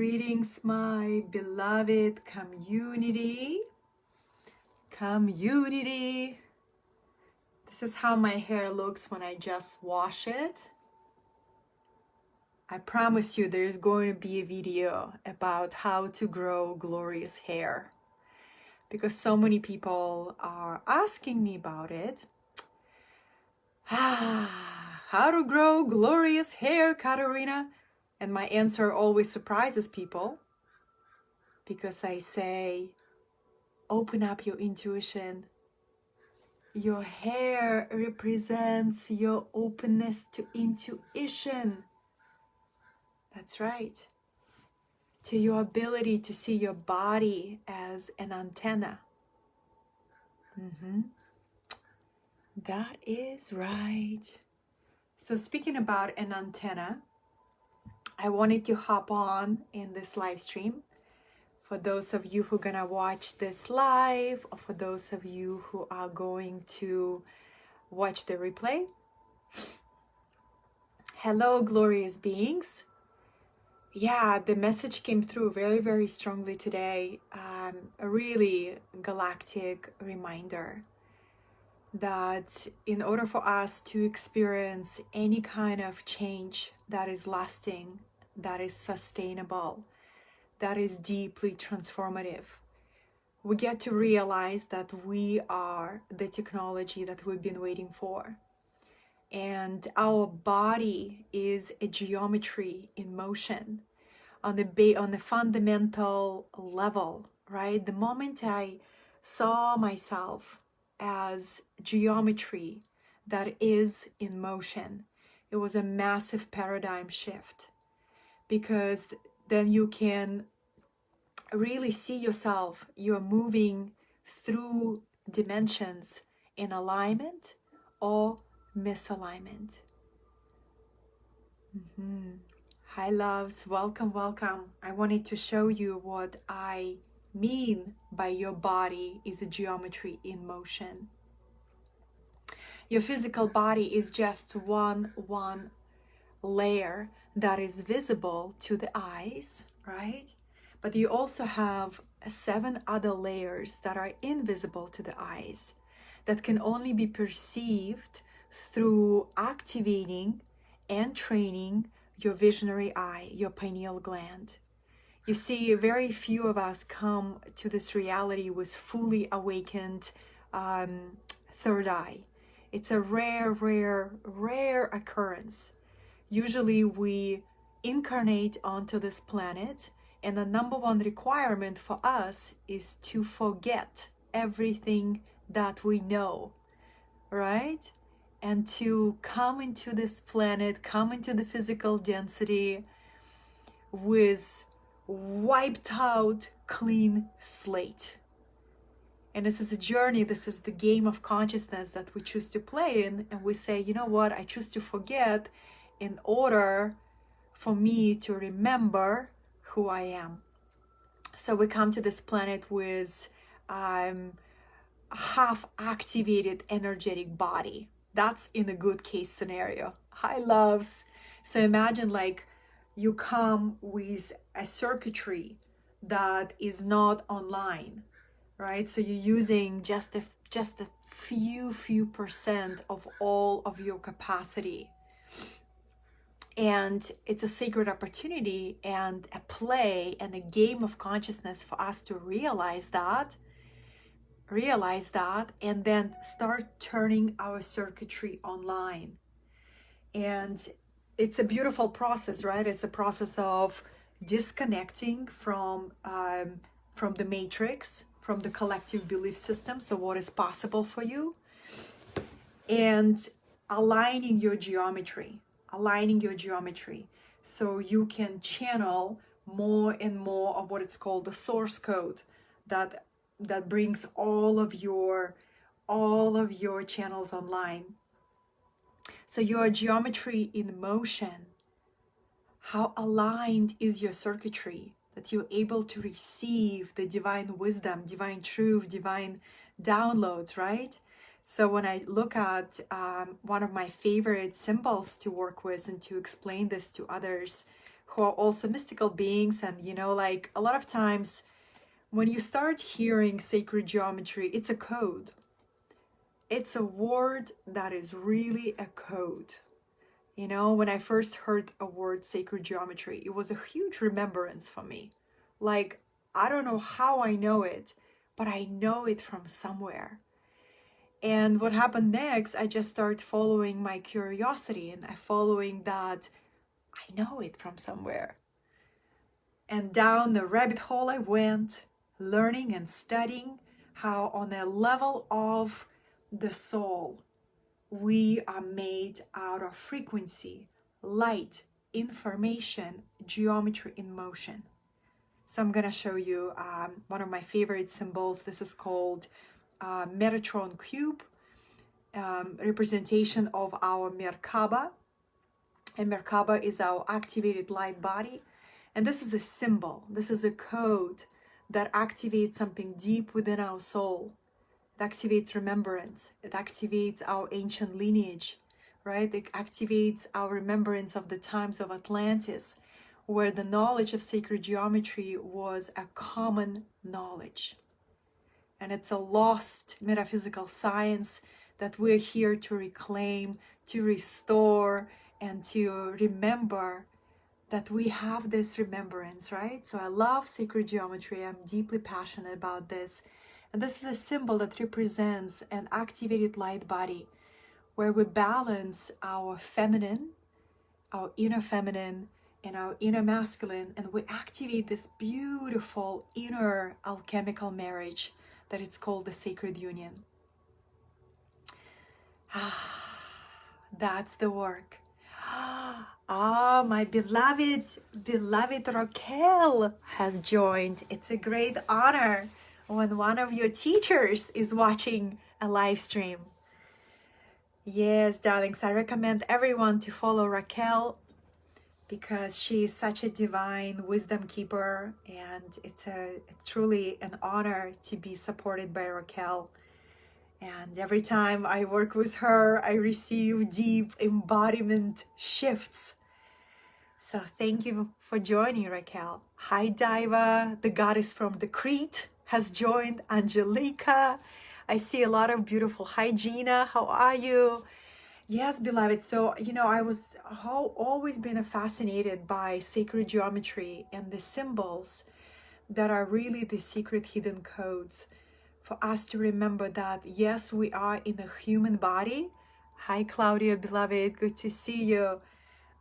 Greetings, my beloved community. This is how my hair looks when I just wash it. I promise you there's going to be a video about how to grow glorious hair, because so many people are asking me about it. How to grow glorious hair, Katerina? And my answer always surprises people, because I say, open up your intuition. Your hair represents your openness to intuition. That's right. To your ability to see your body as an antenna. That is right. So speaking about an antenna, I wanted to hop on in this live stream. For those of you who are gonna watch this live, or for those of you who are going to watch the replay. Hello, glorious beings. Yeah, the message came through very, very strongly today. A really galactic reminder that in order for us to experience any kind of change that is lasting, that is sustainable, that is deeply transformative, we get to realize that we are the technology that we've been waiting for. And our body is a geometry in motion on the fundamental level, right? The moment I saw myself as geometry that is in motion, it was a massive paradigm shift, because then you can really see yourself, you're moving through dimensions in alignment or misalignment. Hi loves, welcome. I wanted to show you what I mean by your body is a geometry in motion. Your physical body is just one layer that is visible to the eyes, right? But you also have 7 other layers that are invisible to the eyes, that can only be perceived through activating and training your visionary eye, your pineal gland. You see, very few of us come to this reality with fully awakened third eye. It's a rare occurrence. Usually we incarnate onto this planet, and the number one requirement for us is to forget everything that we know, right? And to come into this planet, come into the physical density with wiped out clean slate. And this is a journey, this is the game of consciousness that we choose to play in, and we say, you know what, I choose to forget in order for me to remember who I am. So we come to this planet with half activated energetic body. That's in a good case scenario. Hi loves. So imagine like you come with a circuitry that is not online, right? So you're using just a few percent of all of your capacity. And it's a sacred opportunity and a play and a game of consciousness for us to realize that, and then start turning our circuitry online. And it's a beautiful process, right? It's a process of disconnecting from the matrix, from the collective belief system, so what is possible for you, and aligning your geometry so you can channel more and more of what it's called the source code that brings all of your channels online. So your geometry in motion, how aligned is your circuitry that you're able to receive the divine wisdom, divine truth, divine downloads, right? So when I look at one of my favorite symbols to work with and to explain this to others who are also mystical beings. And like a lot of times when you start hearing sacred geometry, it's a code. It's a word that is really a code. When I first heard a word sacred geometry, it was a huge remembrance for me. Like, I don't know how I know it, but I know it from somewhere. And what happened next, I just started following my curiosity, and I following that I know it from somewhere. And down the rabbit hole I went, learning and studying how on a level of the soul, we are made out of frequency, light, information, geometry in motion. So I'm going to show you one of my favorite symbols. This is called Metatron Cube, representation of our Merkaba. And Merkaba is our activated light body. And this is a symbol. This is a code that activates something deep within our soul. It activates remembrance. It activates our ancient lineage, right? It activates our remembrance of the times of Atlantis, where the knowledge of sacred geometry was a common knowledge. And it's a lost metaphysical science that we're here to reclaim, to restore, and to remember that we have this remembrance, right? So I love sacred geometry. I'm deeply passionate about this. And this is a symbol that represents an activated light body where we balance our feminine, our inner feminine, and our inner masculine, and we activate this beautiful inner alchemical marriage that it's called the sacred union. That's the work. My beloved Raquel has joined. It's a great honor when one of your teachers is watching a live stream. Yes, darlings, I recommend everyone to follow Raquel because she is such a divine wisdom keeper, and it's truly an honor to be supported by Raquel. And every time I work with her, I receive deep embodiment shifts. So thank you for joining, Raquel. Hi, Diva, the goddess from the Crete has joined. Angelica, I see a lot of beautiful. Hi, Gina, how are you? Yes, beloved. So, I was always been fascinated by sacred geometry and the symbols that are really the secret hidden codes for us to remember that, yes, we are in a human body. Hi, Claudia, beloved. Good to see you.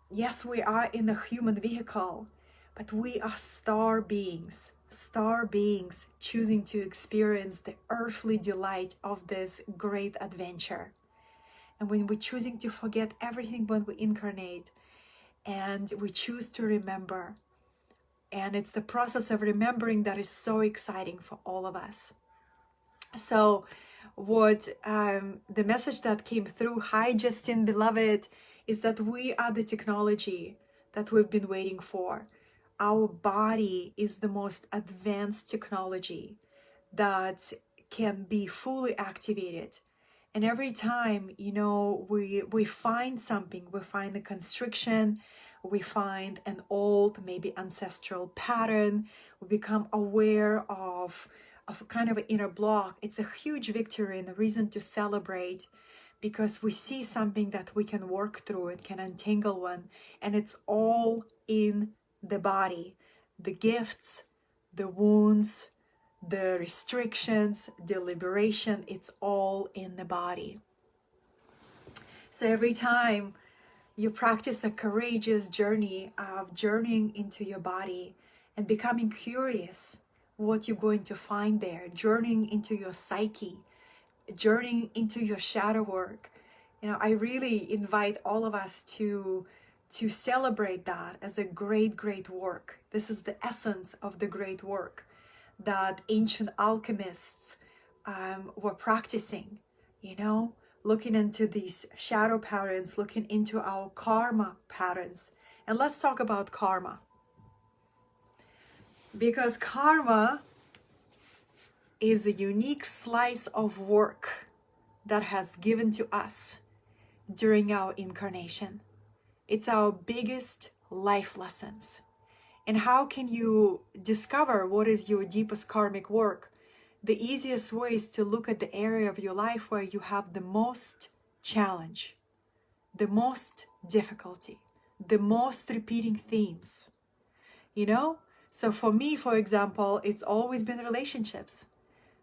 Yes, we are in a human vehicle, but we are star beings choosing to experience the earthly delight of this great adventure. And when we're choosing to forget everything when we incarnate, and we choose to remember, and it's the process of remembering that is so exciting for all of us. So what the message that came through, hi Justin, beloved, is that we are the technology that we've been waiting for. Our body is the most advanced technology that can be fully activated. And every time, we find something, we find a constriction, we find an old, maybe ancestral pattern, we become aware of kind of an inner block. It's a huge victory and a reason to celebrate, because we see something that we can work through and can untangle one, and it's all in the body. The gifts, the wounds, the restrictions, the liberation, it's all in the body. So every time you practice a courageous journey of journeying into your body and becoming curious what you're going to find there, journeying into your psyche, journeying into your shadow work, I really invite all of us to celebrate that as a great work. This is the essence of the great work that ancient alchemists were practicing, looking into these shadow patterns, looking into our karma patterns. And let's talk about karma. Because karma is a unique slice of work that has given to us during our incarnation. It's our biggest life lessons. And how can you discover what is your deepest karmic work? The easiest way is to look at the area of your life where you have the most challenge, the most difficulty, the most repeating themes, you know? So for me, for example, it's always been relationships,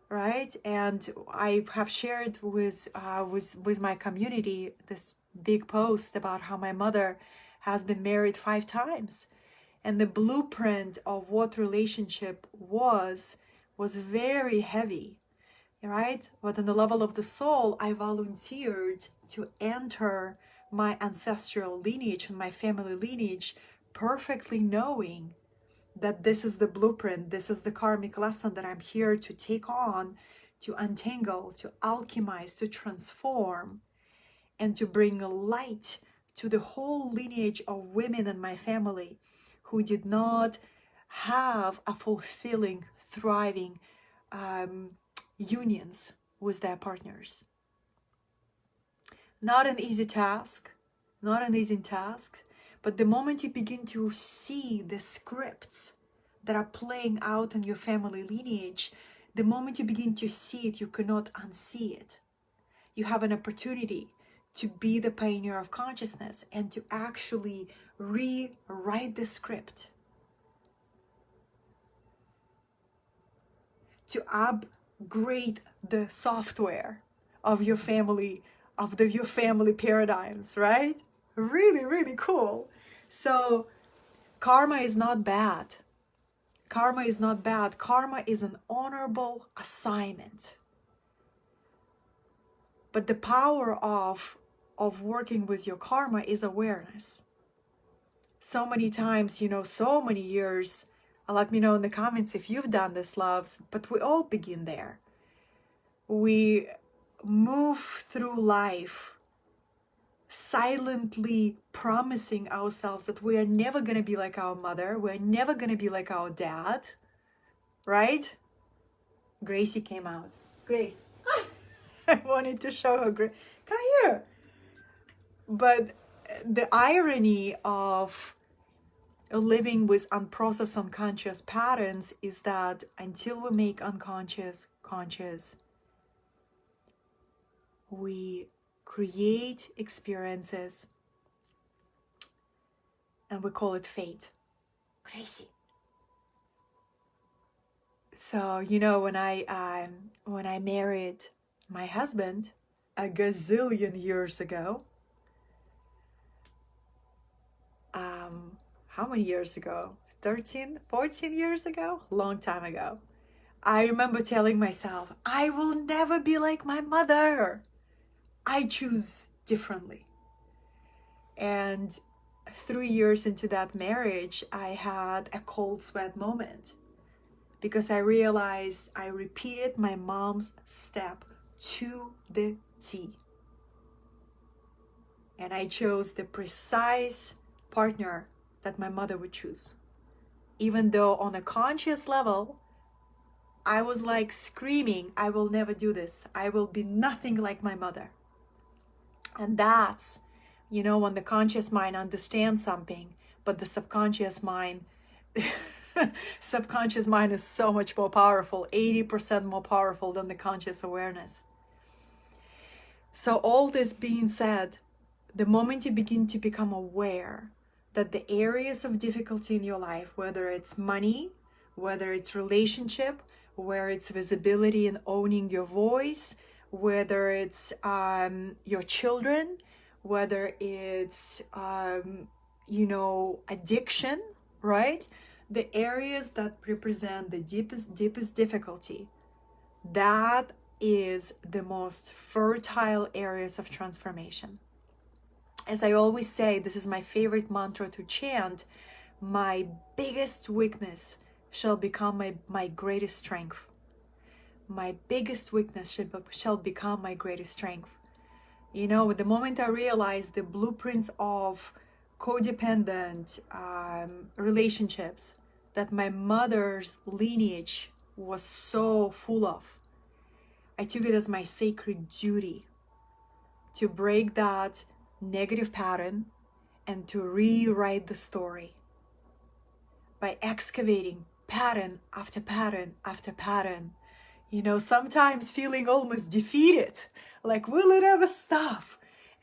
right? And I have shared with my community this big post about how my mother has been married 5 times. And the blueprint of what relationship was very heavy, right? But on the level of the soul, I volunteered to enter my ancestral lineage and my family lineage, perfectly knowing that this is the blueprint, this is the karmic lesson that I'm here to take on, to untangle, to alchemize, to transform, and to bring light to the whole lineage of women in my family who did not have a fulfilling, thriving unions with their partners. Not an easy task, but the moment you begin to see the scripts that are playing out in your family lineage, the moment you begin to see it, you cannot unsee it. You have an opportunity to be the pioneer of consciousness and to actually rewrite the script, to upgrade the software of your family, your family paradigms, right? Really, really cool. So karma is not bad. Karma is not bad. Karma is an honorable assignment. But the power of working with your karma is awareness. So many times, so many years, let me know in the comments if you've done this, loves, but we all begin there. We move through life silently promising ourselves that we are never going to be like our mother, we're never going to be like our dad, right? Gracie came out. Grace. I wanted to show her. Come here. But the irony of living with unprocessed unconscious patterns is that until we make unconscious conscious, we create experiences and we call it fate. Crazy. So, when I married my husband a gazillion years ago, how many years ago? 13, 14 years ago? Long time ago. I remember telling myself, I will never be like my mother. I choose differently. And 3 years into that marriage, I had a cold sweat moment because I realized I repeated my mom's step to the T. And I chose the precise partner that my mother would choose. Even though on a conscious level, I was like screaming, I will never do this. I will be nothing like my mother. And that's, when the conscious mind understands something, but the subconscious mind, is so much more powerful, 80% more powerful than the conscious awareness. So all this being said, the moment you begin to become aware that the areas of difficulty in your life, whether it's money, whether it's relationship, where it's visibility and owning your voice, whether it's your children, whether it's addiction, right? The areas that represent the deepest difficulty, that is the most fertile areas of transformation. As I always say, this is my favorite mantra to chant: my biggest weakness shall become my greatest strength. My biggest weakness shall become my greatest strength. The moment I realized the blueprints of codependent relationships that my mother's lineage was so full of, I took it as my sacred duty to break that negative pattern and to rewrite the story by excavating pattern after pattern after pattern. Sometimes feeling almost defeated, like, will it ever stop?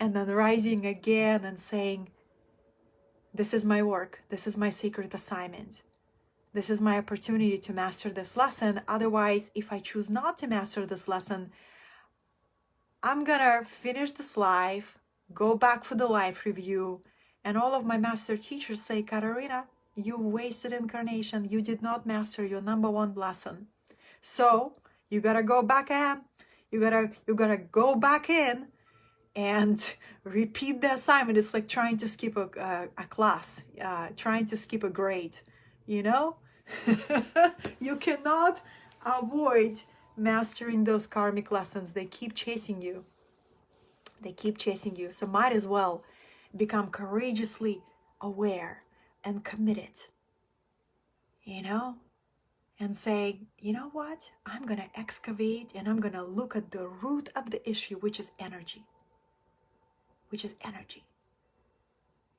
And then rising again and saying, this is my work. This is my secret assignment. This is my opportunity to master this lesson. Otherwise, if I choose not to master this lesson, I'm gonna finish this life, go back for the life review, and all of my master teachers say, Katerina, you wasted incarnation. You did not master your number one lesson. So you gotta go back in. You gotta go back in and repeat the assignment. It's like trying to skip a class, trying to skip a grade. You cannot avoid mastering those karmic lessons. They keep chasing you. They keep chasing you. So might as well become courageously aware and committed, and say, you know what? I'm going to excavate and I'm going to look at the root of the issue, which is energy.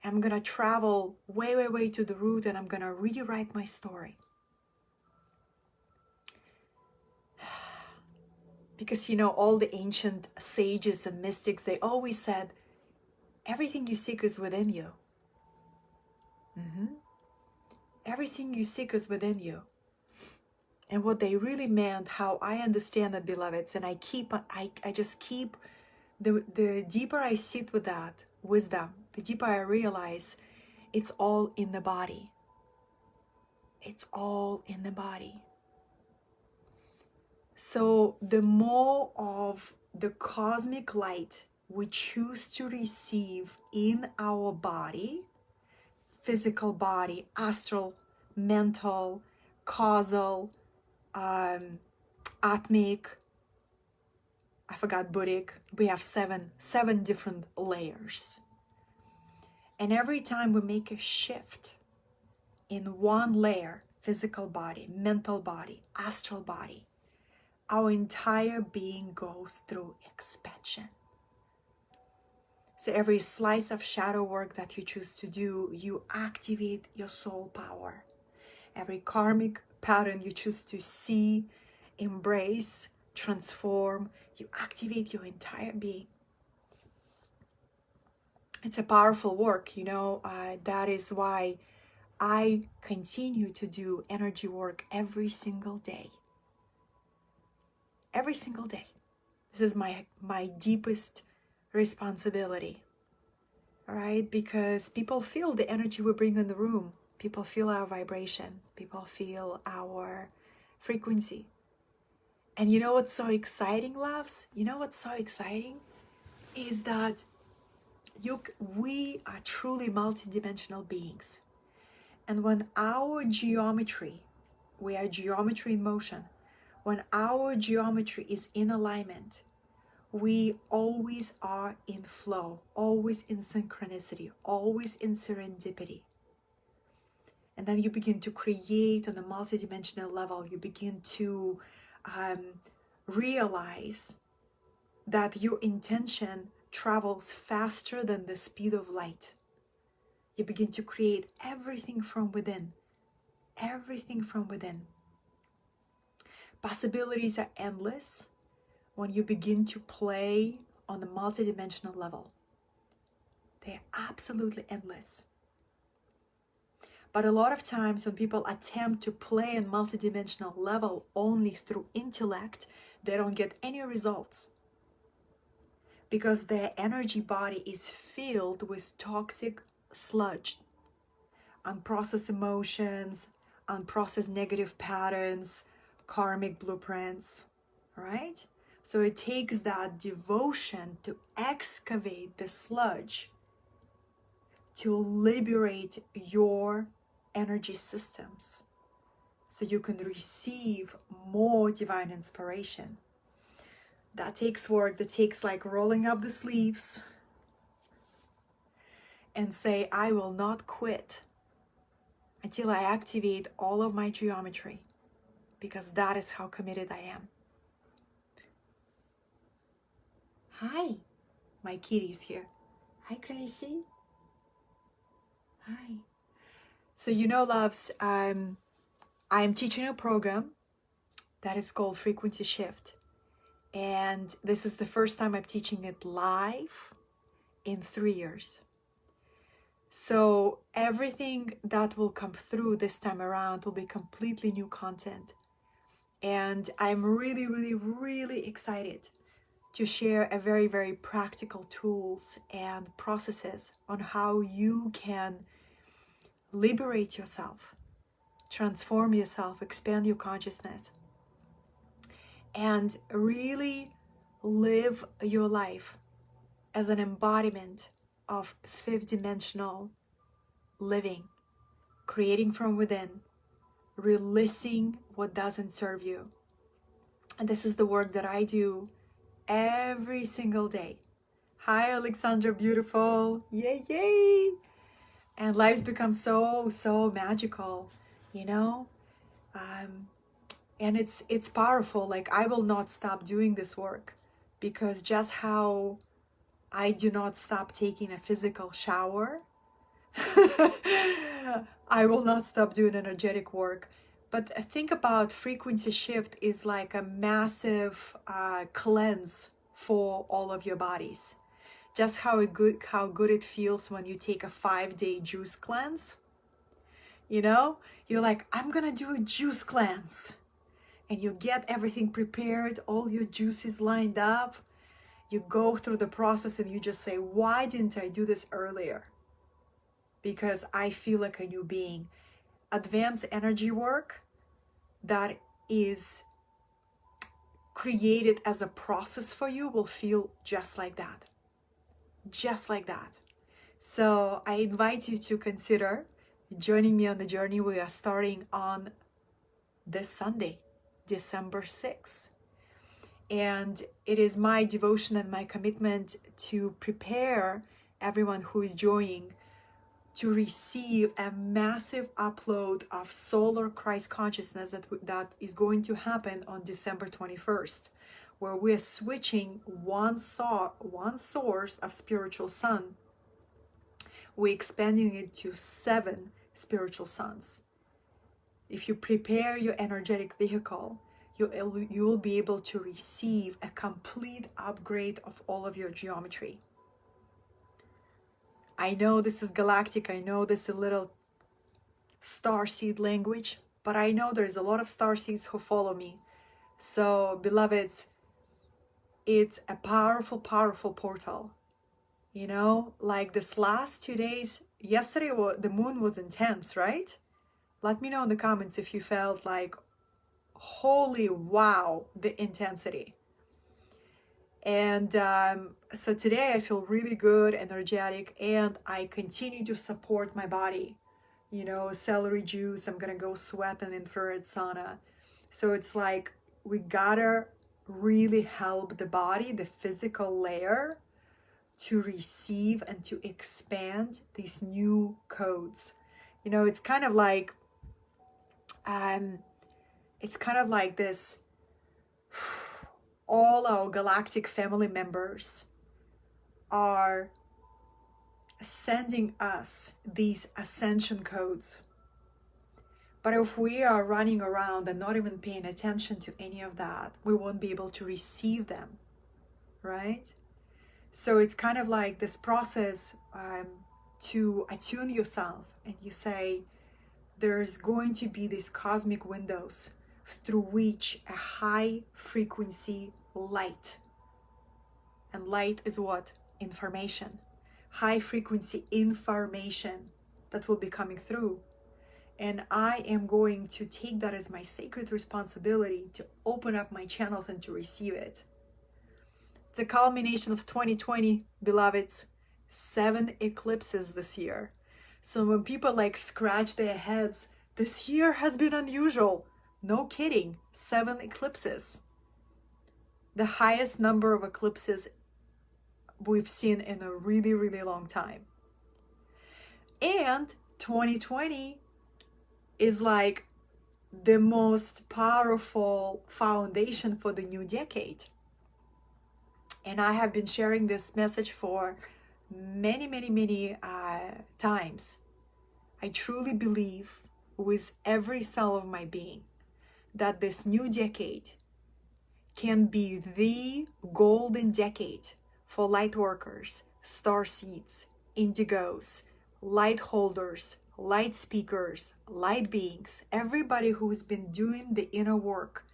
I'm going to travel way, way, way to the root, and I'm going to rewrite my story. Because, all the ancient sages and mystics, they always said, everything you seek is within you. Everything you seek is within you. And what they really meant, how I understand it, beloveds, and I just keep, the deeper I sit with that wisdom, the deeper I realize it's all in the body. It's all in the body. So the more of the cosmic light we choose to receive in our body, physical body, astral, mental, causal, atmic, I forgot Buddhic, we have seven different layers. And every time we make a shift in one layer, physical body, mental body, astral body, our entire being goes through expansion. So every slice of shadow work that you choose to do, you activate your soul power. Every karmic pattern you choose to see, embrace, transform, you activate your entire being. It's a powerful work, that is why I continue to do energy work every single day. Every single day. This is my deepest responsibility, all right? Because people feel the energy we bring in the room. People feel our vibration. People feel our frequency. And you know what's so exciting, loves? You know what's so exciting? Is that we are truly multidimensional beings. And when our geometry, we are geometry in motion, when our geometry is in alignment, we always are in flow, always in synchronicity, always in serendipity. And then you begin to create on a multidimensional level. You begin to realize that your intention travels faster than the speed of light. You begin to create everything from within. Everything from within. Possibilities are endless when you begin to play on the multidimensional level. They're absolutely endless. But a lot of times when people attempt to play on multidimensional level only through intellect, they don't get any results. Because their energy body is filled with toxic sludge, unprocessed emotions, unprocessed negative patterns, karmic blueprints, right? So it takes that devotion to excavate the sludge, to liberate your energy systems so you can receive more divine inspiration. That takes work. That takes like rolling up the sleeves and say, I will not quit until I activate all of my geometry, because that is how committed I am. Hi, my kitty's here. Hi, Gracie. Hi. So loves, I'm teaching a program that is called Frequency Shift. And this is the first time I'm teaching it live in 3 years. So everything that will come through this time around will be completely new content. And I'm really, really, really excited to share a very, very practical tools and processes on how you can liberate yourself, transform yourself, expand your consciousness, and really live your life as an embodiment of fifth dimensional living, creating from within, releasing what doesn't serve you. And this is the work that I do every single day. Hi, Alexandra, beautiful. Yay, yay. And lives become so, so magical, you know? And it's powerful. Like, I will not stop doing this work, because just how I do not stop taking a physical shower, I will not stop doing energetic work. But think about frequency shift is like a massive cleanse for all of your bodies. Just how good it feels when you take a 5-day juice cleanse. You're like, I'm gonna do a juice cleanse. And you get everything prepared, all your juices lined up. You go through the process and you just say, why didn't I do this earlier? Because I feel like a new being. Advanced energy work that is created as a process for you will feel just like that. Just like that. So I invite you to consider joining me on the journey. We are starting on this Sunday, December 6th. And it is my devotion and my commitment to prepare everyone who is joining to receive a massive upload of solar Christ consciousness that is going to happen on December 21st, where we're switching one source of spiritual sun. We're expanding it to 7 spiritual suns. If you prepare your energetic vehicle, you will be able to receive a complete upgrade of all of your geometry. I know this is galactic, I know this is a little starseed language, but I know there's a lot of starseeds who follow me. So, beloveds, it's a powerful, powerful portal. Like this last 2 days, yesterday the moon was intense, right? Let me know in the comments if you felt like, holy wow, the intensity. And so today I feel really good, energetic, and I continue to support my body. Celery juice, I'm gonna go sweat an infrared sauna. So it's like we gotta really help the body, the physical layer, to receive and to expand these new codes. It's kind of like this. All our galactic family members are sending us these ascension codes. But if we are running around and not even paying attention to any of that, we won't be able to receive them, right? So it's kind of like this process to attune yourself, and you say, there's going to be these cosmic windows through which a high frequency light, and light is what? Information. High frequency information that will be coming through. And I am going to take that as my sacred responsibility to open up my channels and to receive it. It's a culmination of 2020, beloveds. 7 eclipses this year. So when people scratch their heads, this year has been unusual. No kidding, 7 eclipses. The highest number of eclipses we've seen in a really, really long time. And 2020 is like the most powerful foundation for the new decade. And I have been sharing this message for many, many, many times. I truly believe with every cell of my being that this new decade can be the golden decade for light workers, star seeds, indigos, light holders, light speakers, light beings, everybody who's been doing the inner work.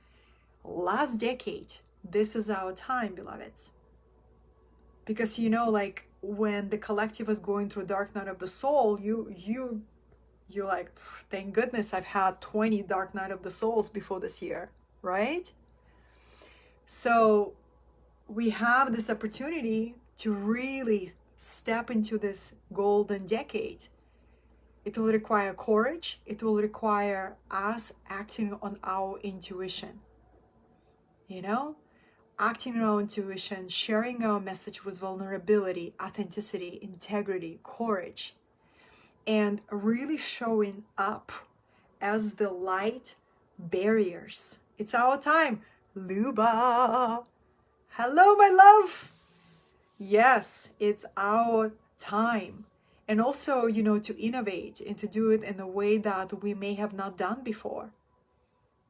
Last decade, this is our time, beloveds. Because like when the collective was going through dark night of the soul, you're like, thank goodness I've had 20 dark night of the souls before this year, right? So we have this opportunity to really step into this golden decade. It will require courage. It will require us acting on our intuition. Acting on our intuition, sharing our message with vulnerability, authenticity, integrity, courage, and really showing up as the light barriers. It's our time. Luba. Hello, my love. Yes, it's our time. And also, to innovate and to do it in a way that we may have not done before.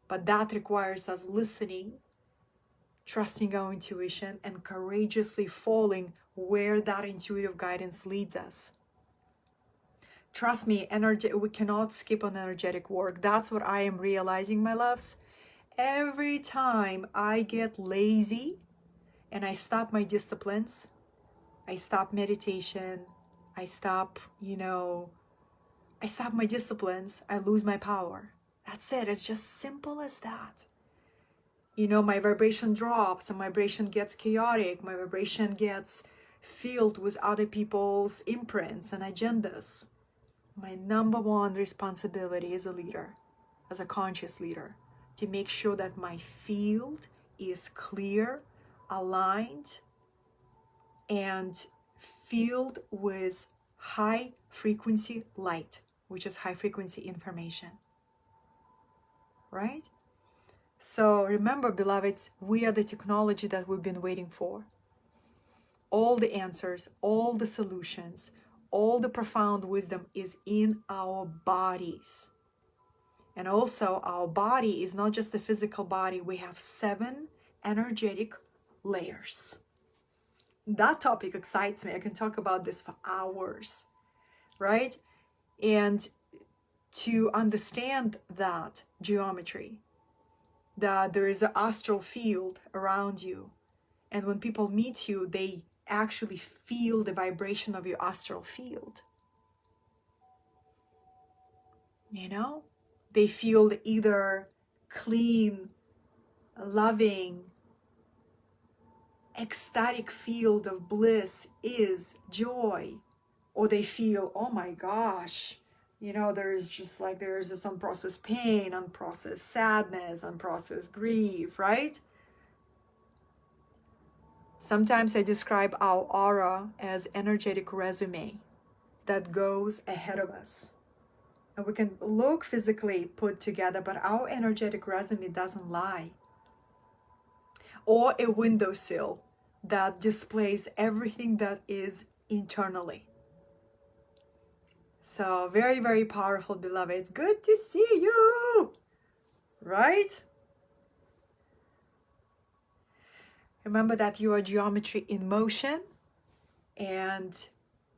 But that requires us listening, trusting our intuition, and courageously following where that intuitive guidance leads us. Trust me, we cannot skip on energetic work. That's what I am realizing, my loves. Every time I get lazy and I stop my disciplines, I stop meditation, I stop my disciplines, I lose my power. That's it. It's just simple as that. My vibration drops and my vibration gets chaotic. My vibration gets filled with other people's imprints and agendas. My number one responsibility as a leader, as a conscious leader, to make sure that my field is clear, aligned, and filled with high frequency light, which is high frequency information. Right? So remember, beloveds, we are the technology that we've been waiting for. All the answers, all the solutions, all the profound wisdom is in our bodies. And also, our body is not just the physical body. We have 7 energetic layers. That topic excites me. I can talk about this for hours, right? And to understand that geometry, that there is an astral field around you. And when people meet you, they actually feel the vibration of your astral field. They feel either clean, loving, ecstatic field of bliss, is joy. Or they feel, oh my gosh, there's just like, there's this unprocessed pain, unprocessed sadness, unprocessed grief, right? Sometimes I describe our aura as energetic resume that goes ahead of us. And we can look physically put together, but our energetic resume doesn't lie. Or a windowsill that displays everything that is internally. So very, very powerful, beloved. It's good to see you, right? Remember that you are geometry in motion, and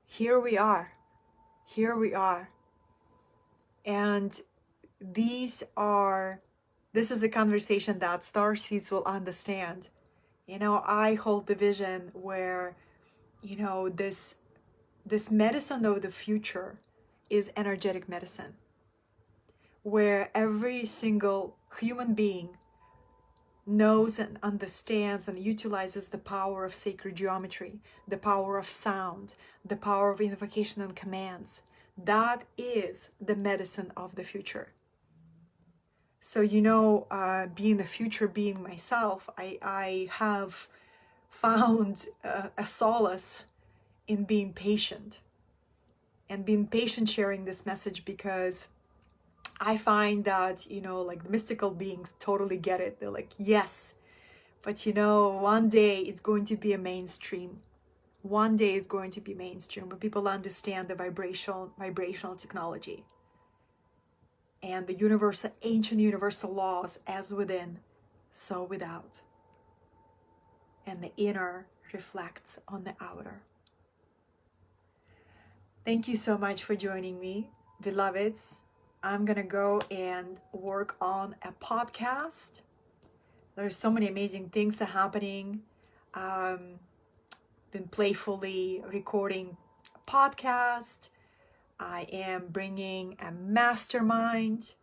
here we are. And this is a conversation that starseeds will understand. I hold the vision where, this medicine of the future is energetic medicine, where every single human being knows and understands and utilizes the power of sacred geometry, the power of sound, the power of invocation and commands. That is the medicine of the future. So, being the future being myself, I have found a solace in being patient. And being patient sharing this message, because I find that, like mystical beings totally get it. They're like, yes, but one day it's going to be a mainstream. One day it's going to be mainstream, but people understand the vibrational technology and the universal, ancient universal laws, as within, so without. And the inner reflects on the outer. Thank you so much for joining me, beloveds. I'm gonna go and work on a podcast. There's so many amazing things are happening. Been playfully recording a podcast. I am bringing a mastermind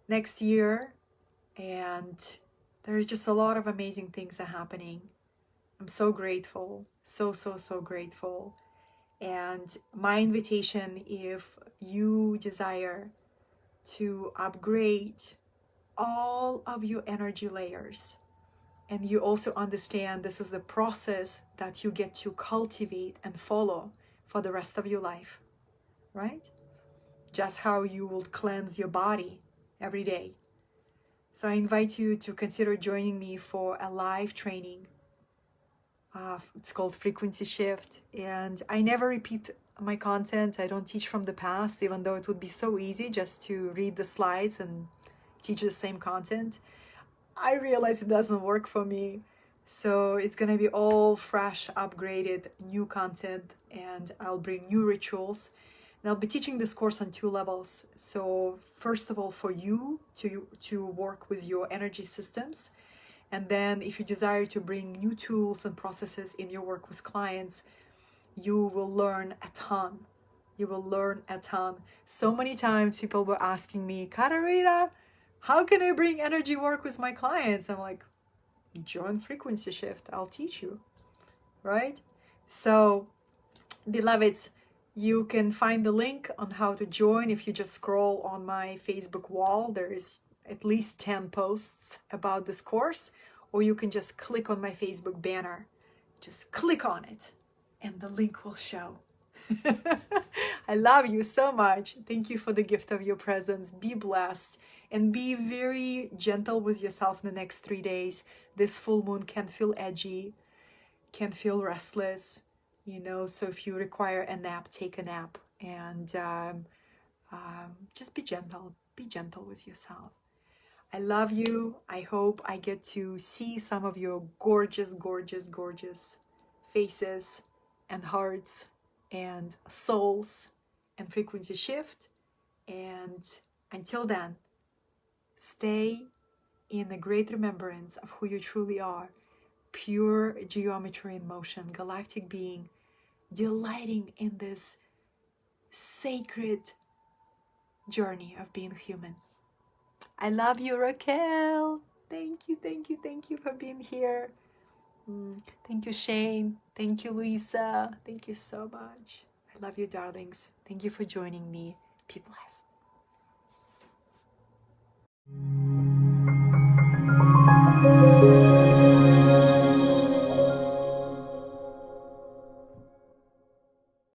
next year, and there's just a lot of amazing things are happening. I'm so grateful, so grateful. And my invitation, if you desire to upgrade all of your energy layers, and you also understand this is the process that you get to cultivate and follow for the rest of your life, right? Just how you will cleanse your body every day. So I invite you to consider joining me for a live training. It's called Frequency Shift. And I never repeat my content. I don't teach from the past, even though it would be so easy just to read the slides and teach the same content. I realize it doesn't work for me. So it's going to be all fresh, upgraded, new content, and I'll bring new rituals. And I'll be teaching this course on 2 levels. So first of all, for you to work with your energy systems. And then if you desire to bring new tools and processes in your work with clients, you will learn a ton. You will learn a ton. So many times people were asking me, Katerina, how can I bring energy work with my clients? I'm like, join Frequency Shift. I'll teach you, right? So, beloveds, you can find the link on how to join if you just scroll on my Facebook wall. There is at least 10 posts about this course, or you can just click on my Facebook banner. Just click on it and the link will show. I love you so much. Thank you for the gift of your presence. Be blessed and be very gentle with yourself in the next 3 days. This full moon can feel edgy, can feel restless, so if you require a nap, take a nap, and just be gentle with yourself. I love you. I hope I get to see some of your gorgeous faces and hearts and souls and Frequency Shift. And until then, stay in the great remembrance of who you truly are, pure geometry in motion, galactic being, delighting in this sacred journey of being human. I love you, Raquel. Thank you for being here. Thank you, Shane. Thank you, Lisa. Thank you so much. I love you, darlings. Thank you for joining me. Be blessed.